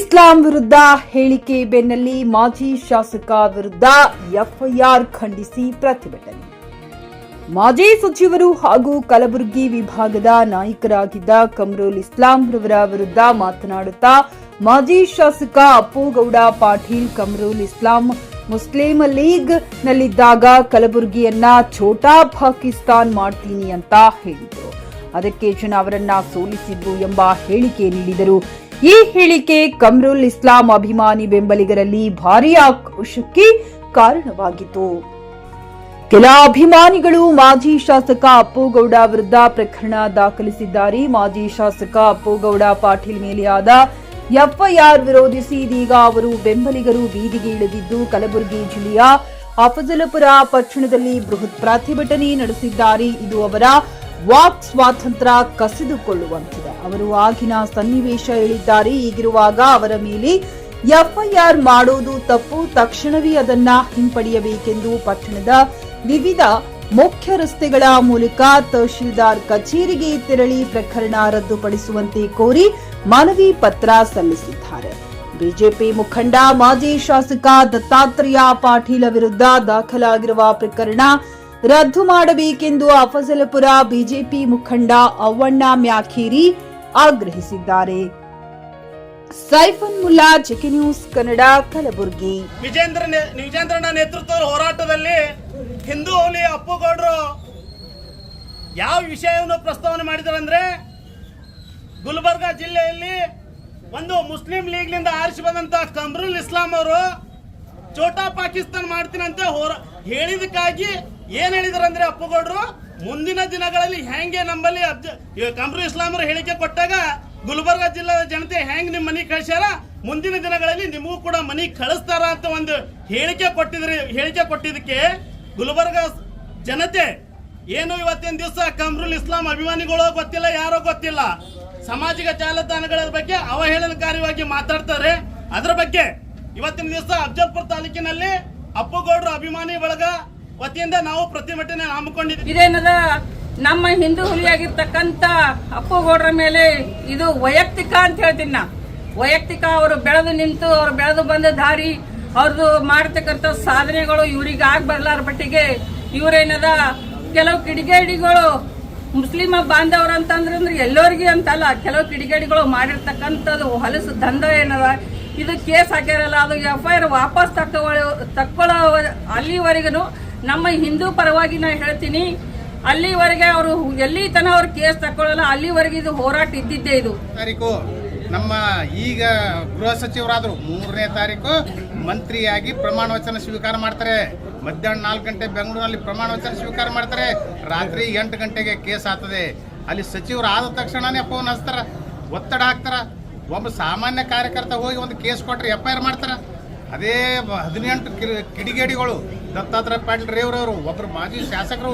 ಇಸ್ಲಾಂ ವಿರುದ್ಧ ಹೇಳಿಕೆ ಬೆನ್ನಲ್ಲೇ ಮಾಜಿ ಶಾಸಕ ವಿರುದ್ಧ ಎಫ್ಐಆರ್ ಖಂಡಿಸಿ ಪ್ರತಿಭಟನೆ. ಮಾಜಿ ಸಚಿವರು ಹಾಗೂ ಕಲಬುರಗಿ ವಿಭಾಗದ ನಾಯಕರಾಗಿದ್ದ ಕಮರುಲ್ ಇಸ್ಲಾಂ ರವರ ವಿರುದ್ಧ ಮಾತನಾಡುತ್ತಾ ಮಾಜಿ ಶಾಸಕ ಅಪ್ಪುಗೌಡ ಪಾಟೀಲ್ ಕಮರುಲ್ ಇಸ್ಲಾಂ ಮುಸ್ಲಿಂ ಲೀಗ್ ನಲ್ಲಿದ್ದಾಗ ಕಲಬುರಗಿಯನ್ನ ಛೋಟಾ ಪಾಕಿಸ್ತಾನ್ ಮಾಡ್ತೀನಿ ಅಂತ ಹೇಳಿದರು. ಅದಕ್ಕೆ ಜನ ಅವರನ್ನ ಸೋಲಿಸಿದ್ರು ಎಂಬ ಹೇಳಿಕೆ ನೀಡಿದರು. ಈ ಹೇಳಿಕೆ ಕಮರುಲ್ ಇಸ್ಲಾಂ ಅಭಿಮಾನಿ ಬೆಂಬಲಿಗರಲ್ಲಿ ಭಾರೀ ಆಕ್ರೋಶಕ್ಕೆ ಕಾರಣವಾಗಿತ್ತು. ಕೆಲ ಅಭಿಮಾನಿಗಳು ಮಾಜಿ ಶಾಸಕ ಅಪ್ಪುಗೌಡ ವಿರುದ್ಧ ಪ್ರಕರಣ ದಾಖಲಿಸಿದ್ದಾರೆ. ಮಾಜಿ ಶಾಸಕ ಅಪ್ಪುಗೌಡ ಪಾಟೀಲ್ ಮೇಲೆ ಆದ ಎಫ್ಐಆರ್ ವಿರೋಧಿಸಿ ಇದೀಗ ಅವರು ಬೆಂಬಲಿಗರು ಬೀದಿಗೆ ಇಳಿದಿದ್ದು ಕಲಬುರಗಿ ಜಿಲ್ಲೆಯ ಅಫಜಲಪುರ ಪಟ್ಟಣದಲ್ಲಿ ಬೃಹತ್ ಪ್ರತಿಭಟನೆ ನಡೆಸಿದ್ದಾರೆ. ಇದು ಅವರ ವಾಕ್ ಸ್ವಾತಂತ್ರ್ಯ ಕಸಿದುಕೊಳ್ಳುವಂತಿದೆ. ಅವರು ಆಗಿನ ಸನ್ನಿವೇಶ ಹೇಳಿದ್ದಾರೆ. ಹೀಗಿರುವಾಗ ಅವರ ಮೇಲೆ ಎಫ್ಐಆರ್ ಮಾಡೋದು ತಪ್ಪು, ತಕ್ಷಣವೇ ಅದನ್ನ ಹಿಂಪಡೆಯಬೇಕೆಂದು ಪಟ್ಟಣದ ವಿವಿಧ ಮುಖ್ಯ ರಸ್ತೆಗಳ ಮೂಲಕ ತಹಶೀಲ್ದಾರ್ ಕಚೇರಿಗೆ ತೆರಳಿ ಪ್ರಕರಣ ರದ್ದುಪಡಿಸುವಂತೆ ಕೋರಿ ಮನವಿ ಪತ್ರ ಸಲ್ಲಿಸಿದ್ದಾರೆ. ಬಿಜೆಪಿ ಮುಖಂಡ ಮಾಜಿ ಶಾಸಕ ದತ್ತಾತ್ರೇಯ ಪಾಟೀಲ್ ವಿರುದ್ಧ ದಾಖಲಾಗಿರುವ ಪ್ರಕರಣ ರದ್ದು ಮಾಡಬೇಕೆಂದು ಅಫಜಲಪುರ ಬಿಜೆಪಿ ಮುಖಂಡ ಅವ್ವಣ್ಣ ಮ್ಯಾಖೇರಿ ಆಗ್ರಹಿಸಿದ್ದಾರೆ. Saifan Mulla, JK news Kannada, Kalaburagi. ವಿಜೇಂದ್ರನ ನೇತೃತ್ವದ ಹೋರಾಟದಲ್ಲಿ ಹಿಂದೂ ಹುಲಿ ಅಪ್ಪುಗೌಡರು ಯಾವ ವಿಷಯವನ್ನು ಪ್ರಸ್ತಾವನೆ ಮಾಡಿದಾರಂದ್ರೆ, ಗುಲ್ಬರ್ಗಾ ಜಿಲ್ಲೆಯಲ್ಲಿ ಒಂದು ಮುಸ್ಲಿಂ ಲೀಗ್ನಿಂದ ಆರಿಸಿ ಬಂದಂತ ಕಮರುಲ್ ಇಸ್ಲಾಂ ಅವರು ಛೋಟಾ ಪಾಕಿಸ್ತಾನ್ ಮಾಡ್ತೀನಂತೆ ಹೇಳಿದಕ್ಕಾಗಿ ಏನ್ ಹೇಳಿದಾರಂದ್ರೆ ಅಪ್ಪುಗೌಡರು ಮುಂದಿನ ದಿನಗಳಲ್ಲಿ ಹೆಂಗೆ ನಮ್ಮಲ್ಲಿ ಕಮರುಲ್ ಇಸ್ಲಾಂ ಅವರು ಹೇಳಿಕೆ ಕೊಟ್ಟಾಗ ಗುಲ್ಬರ್ಗಾ ಜಿಲ್ಲಾ ಜನತೆ ಹೆಂಗ್ ನಿಮ್ ಮನಿ ಕಳಿಸ್ಯಾರ, ಮುಂದಿನ ದಿನಗಳಲ್ಲಿ ನಿಮಗೂ ಕೂಡ ಮನಿ ಕಳಿಸ್ತಾರ ಅಂತ ಒಂದು ಹೇಳಿಕೆ ಕೊಟ್ಟಿದ್ದಕ್ಕೆ ಗುಲ್ಬರ್ಗಾ ಜನತೆ ಏನು ಇವತ್ತಿನ ದಿವಸ ಕಮರುಲ್ ಇಸ್ಲಾಂ ಅಭಿಮಾನಿಗಳು ಗೊತ್ತಿಲ್ಲ, ಯಾರೋ ಗೊತ್ತಿಲ್ಲ, ಸಾಮಾಜಿಕ ಜಾಲತಾಣಗಳ ಬಗ್ಗೆ ಅವಹೇಳನಕಾರಿಯಾಗಿ ಮಾತಾಡ್ತಾರೆ. ಅದರ ಬಗ್ಗೆ ಇವತ್ತಿನ ದಿವಸ ಅಫಜಲ್ಪುರ ತಾಲೂಕಿನಲ್ಲಿ ಅಪ್ಪುಗೌಡರ ಅಭಿಮಾನಿ ಬಳಗ ವತಿಯಿಂದ ನಾವು ಪ್ರತಿಭಟನೆ ಹಮ್ಮಿಕೊಂಡಿದ್ದೀವಿ. ಇದೇನದ ನಮ್ಮ ಹಿಂದೂ ಹುಲಿಯಾಗಿರ್ತಕ್ಕಂಥ ಅಪ್ಪುಗೌಡರ ಮೇಲೆ ಇದು ವೈಯಕ್ತಿಕ ಅಂತ ಹೇಳ್ತೀನಿ ನಾ. ವೈಯಕ್ತಿಕ ಅವರು ಬೆಳೆದು ನಿಂತು ಅವ್ರು ಬೆಳೆದು ಬಂದ ದಾರಿ, ಅವ್ರದ್ದು ಮಾಡ್ತಕ್ಕಂಥ ಸಾಧನೆಗಳು ಇವ್ರಿಗೆ ಆಗ್ಬರ್ಲಾರ ಬಟ್ಟಿಗೆ ಇವ್ರೇನದ ಕೆಲವು ಕಿಡಿಗೇಡಿಗಳು ಮುಸ್ಲಿಮ ಬಾಂಧವರು ಅಂತಂದ್ರೆ ಎಲ್ಲರಿಗೂ ಅಂತಲ್ಲ, ಕೆಲವು ಕಿಡಿಗೇಡಿಗಳು ಮಾಡಿರ್ತಕ್ಕಂಥದ್ದು ಹೊಲಸು ದಂಧ ಏನದ ಇದು ಕೇಸ್ ಹಾಕ್ಯಾರಲ್ಲ, ಅದು ಎಫ್ಐಆರ್ ವಾಪಸ್ ತಕ್ಕೊಳ್ಳೋ ಅಲ್ಲಿವರೆಗೂ ನಮ್ಮ ಹಿಂದೂ ಪರವಾಗಿ ನಾ ಹೇಳ್ತೀನಿ, ಅಲ್ಲಿವರೆಗೆ ಅವರು ಎಲ್ಲಿ ತನ ಅವ್ರು ಕೇಸ್ ತಕ್ಕೊಳ್ಳಲ್ಲ, ಅಲ್ಲಿವರೆಗೆ ಇದು ಹೋರಾಟ ಇದ್ದಿದ್ದೇ. ಇದು ತಾರೀಕು ನಮ್ಮ ಈಗ ಗೃಹ ಸಚಿವರಾದ್ರು 3ನೇ ತಾರೀಕು ಮಂತ್ರಿಯಾಗಿ ಪ್ರಮಾಣ ವಚನ ಸ್ವೀಕಾರ ಮಾಡ್ತಾರೆ. ಮಧ್ಯಾಹ್ನ 4 ಗಂಟೆ ಬೆಂಗಳೂರಿನಲ್ಲಿ ಪ್ರಮಾಣ ವಚನ ಸ್ವೀಕಾರ ಮಾಡ್ತಾರೆ. ರಾತ್ರಿ 8 ಗಂಟೆಗೆ ಕೇಸ್ ಆಗ್ತದೆ. ಅಲ್ಲಿ ಸಚಿವರು ಆದ ತಕ್ಷಣನೇ ಫೋನ್ ಹಚ್ತಾರ, ಒತ್ತಡ ಹಾಕ್ತಾರ. ಒಬ್ಬ ಸಾಮಾನ್ಯ ಕಾರ್ಯಕರ್ತ ಹೋಗಿ ಒಂದು ಕೇಸ್ ಕೊಟ್ಟರೆ ಎಫ್ಐಆರ್ ಮಾಡ್ತಾರ. ಅದೇ 18 ಕಿಡಿಗೇಡಿಗಳು ದತ್ತಾತ್ರೇಯ ಪಾಟೀಲ್ ರೇವ್ರವರು, ಒಬ್ಬರು ಮಾಜಿ ಶಾಸಕರು,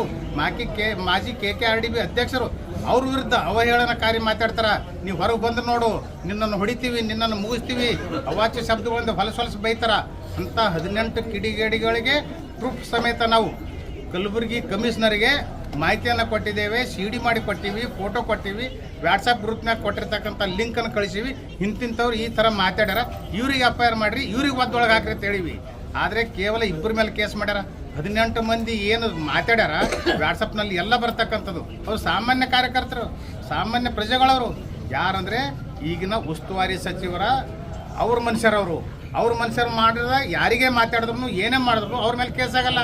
ಮಾಜಿ KKRDB ಅಧ್ಯಕ್ಷರು, ಅವ್ರ ವಿರುದ್ಧ ಅವಹೇಳನಕಾರಿ ಮಾತಾಡ್ತಾರ. ನೀವು ಹೊರಗೆ ಬಂದು ನೋಡು, ನಿನ್ನನ್ನು ಹೊಡಿತೀವಿ, ನಿನ್ನನ್ನು ಮುಗಿಸ್ತೀವಿ, ಅವಾಚ್ಯ ಶಬ್ದಗಳಿಂದ ಹೊಲಸೊಲಸು ಬೈತಾರ. ಅಂತ 18 ಕಿಡಿಗೇಡಿಗಳಿಗೆ ಪ್ರೂಫ್ ಸಮೇತ ನಾವು ಕಲಬುರಗಿ ಕಮಿಷನರ್ಗೆ ಮಾಹಿತಿಯನ್ನು ಕೊಟ್ಟಿದ್ದೇವೆ, CD ಮಾಡಿ ಕೊಟ್ಟಿವಿ, ಫೋಟೋ ಕೊಟ್ಟಿವಿ, ವಾಟ್ಸಪ್ ಗ್ರೂಪ್ನಾಗ ಕೊಟ್ಟಿರ್ತಕ್ಕಂಥ ಲಿಂಕನ್ನು ಕಳಿಸಿವಿ. ಇಂತಿಂಥವ್ರು ಈ ಥರ ಮಾತಾಡ್ಯಾರ, ಇವ್ರಿಗೆ ಎಫ್ಐಆರ್ ಮಾಡಿರಿ, ಇವ್ರಿಗೆ ಒದ್ದೊಳಗೆ ಹಾಕ್ರಿ ಅಂತ ಹೇಳಿವಿ. ಆದರೆ ಕೇವಲ 2 ಮೇಲೆ ಕೇಸ್ ಮಾಡ್ಯಾರ. 18 ಮಂದಿ ಏನು ಮಾತಾಡ್ಯಾರ ವಾಟ್ಸಪ್ನಲ್ಲಿ ಎಲ್ಲ ಬರ್ತಕ್ಕಂಥದ್ದು ಅವ್ರು ಸಾಮಾನ್ಯ ಕಾರ್ಯಕರ್ತರು, ಸಾಮಾನ್ಯ ಪ್ರಜೆಗಳವರು. ಯಾರಂದರೆ ಈಗಿನ ಉಸ್ತುವಾರಿ ಸಚಿವರ ಅವ್ರ ಮನುಷ್ಯರವರು. ಅವ್ರ ಮನುಷ್ಯರು ಮಾಡಿದ ಯಾರಿಗೆ ಮಾತಾಡಿದ್ರು ಏನೇ ಮಾಡಿದ್ರು ಅವ್ರ ಮೇಲೆ ಕೇಸ್ ಆಗಲ್ಲ.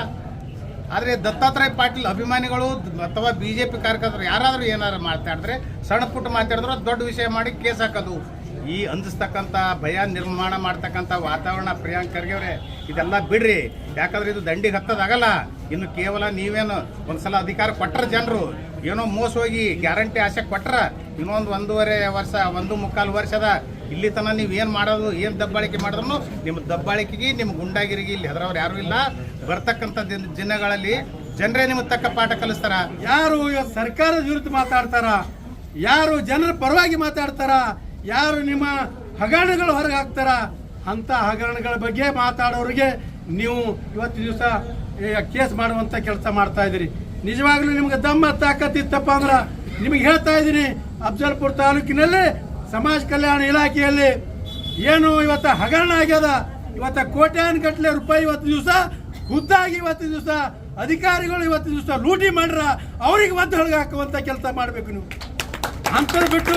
ಆದರೆ ದತ್ತಾತ್ರೇಯ ಪಾಟೀಲ್ ಅಭಿಮಾನಿಗಳು ಅಥವಾ BJP ಕಾರ್ಯಕರ್ತರು ಯಾರಾದರೂ ಏನಾರು ಮಾತಾಡಿದ್ರೆ, ಸಣ್ಣ ಪುಟ್ಟ ಮಾತಾಡಿದ್ರು ದೊಡ್ಡ ವಿಷಯ ಮಾಡಿ ಕೇಸ್ ಹಾಕೋದು. ಈ ಅಂದಿಸ್ತಕ್ಕಂಥ ಭಯ ನಿರ್ಮಾಣ ಮಾಡ್ತಕ್ಕಂಥ ವಾತಾವರಣ ಪ್ರಿಯಾಂಕ್ ಖರ್ಗೆ ಅವರೇ ಇದೆಲ್ಲ ಬಿಡ್ರಿ. ಯಾಕಂದ್ರೆ ಇದು ದಂಡಿಗೆ ಹತ್ತದಾಗಲ್ಲ. ಇನ್ನು ಕೇವಲ ನೀವೇನು ಒಂದ್ಸಲ ಅಧಿಕಾರ ಕೊಟ್ಟರೆ ಜನರು ಏನೋ ಮೋಸ ಹೋಗಿ ಗ್ಯಾರಂಟಿ ಆಸೆ ಕೊಟ್ರ, ಇನ್ನೊಂದು 1.5 ವರ್ಷ 1.25 ವರ್ಷದ ಇಲ್ಲಿ ತನಕ ನೀವೇನು ಮಾಡೋದು, ಏನು ದಬ್ಬಾಳಿಕೆ ಮಾಡಿದ್ರು ನಿಮ್ಮ ದಬ್ಬಾಳಿಕೆಗೆ, ನಿಮ್ಮ ಗುಂಡಾಗಿರಿಗೆ ಇಲ್ಲಿ ಹೆದರವ್ರು ಯಾರು ಇಲ್ಲ. ಬರ್ತಕ್ಕಂಥ ದಿನಗಳಲ್ಲಿ ಜನರೇ ನಿಮಗೆ ತಕ್ಕ ಪಾಠ ಕಲಿಸ್ತಾರ. ಯಾರು ಸರ್ಕಾರದ ವಿರುದ್ಧ ಮಾತಾಡ್ತಾರ, ಯಾರು ಜನರ ಪರವಾಗಿ ಮಾತಾಡ್ತಾರ, ಯಾರು ನಿಮ್ಮ ಹಗರಣಗಳು ಹೊರಗೆ ಹಾಕ್ತಾರ, ಅಂತ ಹಗರಣಗಳ ಬಗ್ಗೆ ಮಾತಾಡೋರಿಗೆ ನೀವು ಇವತ್ತು ದಿವಸ ಕೇಸ್ ಮಾಡುವಂತ ಕೆಲಸ ಮಾಡ್ತಾ ಇದ್ದೀರಿ. ನಿಜವಾಗ್ಲೂ ನಿಮ್ಗೆ ದಮ್ಮ ತಾಕತ್ತಿತ್ತಪ್ಪ ಅಂದ್ರೆ ನಿಮಗೆ ಹೇಳ್ತಾ ಇದ್ದೀನಿ, ಅಫಜಲ್ಪುರ ತಾಲೂಕಿನಲ್ಲಿ ಸಮಾಜ ಕಲ್ಯಾಣ ಇಲಾಖೆಯಲ್ಲಿ ಏನು ಇವತ್ತ ಹಗರಣ ಆಗ್ಯದ, ಇವತ್ತ ಕೋಟ್ಯಾನುಗಟ್ಟಲೆ ರೂಪಾಯಿ ಇವತ್ತು ದಿವಸ ಖುದ್ದಾಗಿ ಇವತ್ತು ದಿವಸ ಅಧಿಕಾರಿಗಳು ಇವತ್ತು ದಿವಸ ಲೂಟಿ ಮಾಡ್ರ ಅವ್ರಿಗೆ ಒದ್ದು ಹೊಳಗೆ ಹಾಕುವಂತ ಕೆಲಸ ಮಾಡಬೇಕು ನೀವು. ಅಂತದ್ ಬಿಟ್ಟು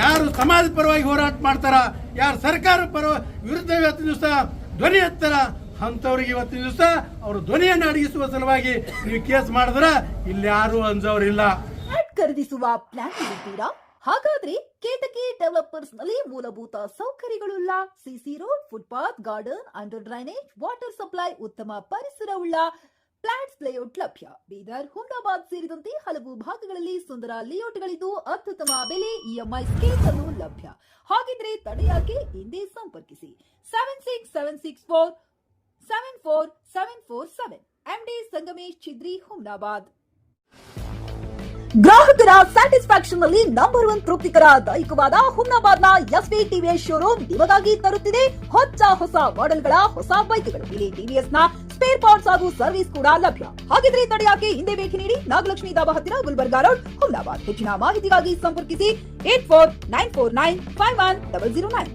ಯಾರು ಸಮಾಜ ಪರವಾಗಿ ಹೋರಾಟ ಮಾಡ್ತಾರ, ಯಾರು ಸರ್ಕಾರ ವಿರುದ್ಧ ಇವತ್ತು ದಿವಸ ಧ್ವನಿ ಎತ್ತಾರ, ಅಂಥವ್ರಿಗೆ ಇವತ್ತು ದಿವಸ ಅವರು ಧ್ವನಿಯನ್ನು ಅಡಗಿಸುವ ಸಲುವಾಗಿ ನೀವು ಕೇಸ್ ಮಾಡಿದ್ರ ಇಲ್ಲಿ ಯಾರು ಅಂಜವ್ರಿಲ್ಲ. ಫ್ಲಾಟ್ ಖರೀದಿಸುವ ಪ್ಲಾನ್ ಇದ್ದೀರಾ? ಹಾಗಾದ್ರೆ ಕೇತಕಿ ಡೆವಲಪರ್ಸ್ ನಲ್ಲಿ ಮೂಲಭೂತ ಸೌಕರ್ಯಗಳುಳ್ಳ CC road, footpath, garden, under drainage, water supply, ಉತ್ತಮ ಪರಿಸರವುಳ್ಳ ಫ್ಲಾಟ್ಸ್ ಲೇಔಟ್ ಲಭ್ಯ. ಬೀದರ್, ಹುಮ್ನಾಬಾದ್ ಸೇರಿದಂತೆ ಹಲವು ಭಾಗಗಳಲ್ಲಿ ಸುಂದರ ಲೇಔಟ್ಗಳಿದ್ದು ಅತ್ಯುತ್ತಮ ಬೆಲೆ, ಇಎಂಐ ಸ್ಕೀಮ್ಸ್ ಅನ್ನು ಲಭ್ಯ. ಹಾಗಿದ್ರೆ ತಡೆಯಾಕೆ ಹಿಂದೆ ಸಂಪರ್ಕಿಸಿ 7676474747 ಎಂಡಿ ಸಂಗಮೇಶ್ ಚಿದ್ರಿ, ಹುಮ್ನಾಬಾದ್. ಗ್ರಾಹಕರ ಸ್ಯಾಟಿಸ್ಫ್ಯಾಕ್ಷನ್ ನಲ್ಲಿ ನಂಬರ್ 1 ತೃಪ್ತಿಕರ ದೈಹಿಕವಾದ ಹುಮ್ನಾಬಾದ್ನ ಎಸ್ವಿ ಟಿವಿಎಸ್ ಶೋರೂಮ್ ನಿಮಗಾಗಿ ತರುತ್ತಿದೆ ಹೊಸ ಮಾಡೆಲ್ಗಳ ಹೊಸ ಬೈಕ್ಗಳು. ಇಲ್ಲಿ ಟಿವಿಎಸ್ ನ ಸ್ಪೇರ್ ಪಾರ್ಟ್ಸ್ ಹಾಗೂ ಸರ್ವಿಸ್ ಕೂಡ ಲಭ್ಯ. ಹಾಗಿದ್ರೆ ತಡೆಯಾಕೆ ಹಿಂದೆ ಭೇಟಿ ನೀಡಿ, ನಾಗಲಕ್ಷ್ಮಿ ದಾಬಾ ಹತ್ತಿರ, ಗುಲ್ಬರ್ಗಾ ರೋಡ್, ಹುಮ್ನಾಬಾದ್. ಹೆಚ್ಚಿನ ಮಾಹಿತಿಗಾಗಿ ಸಂಪರ್ಕಿಸಿ 8494951009.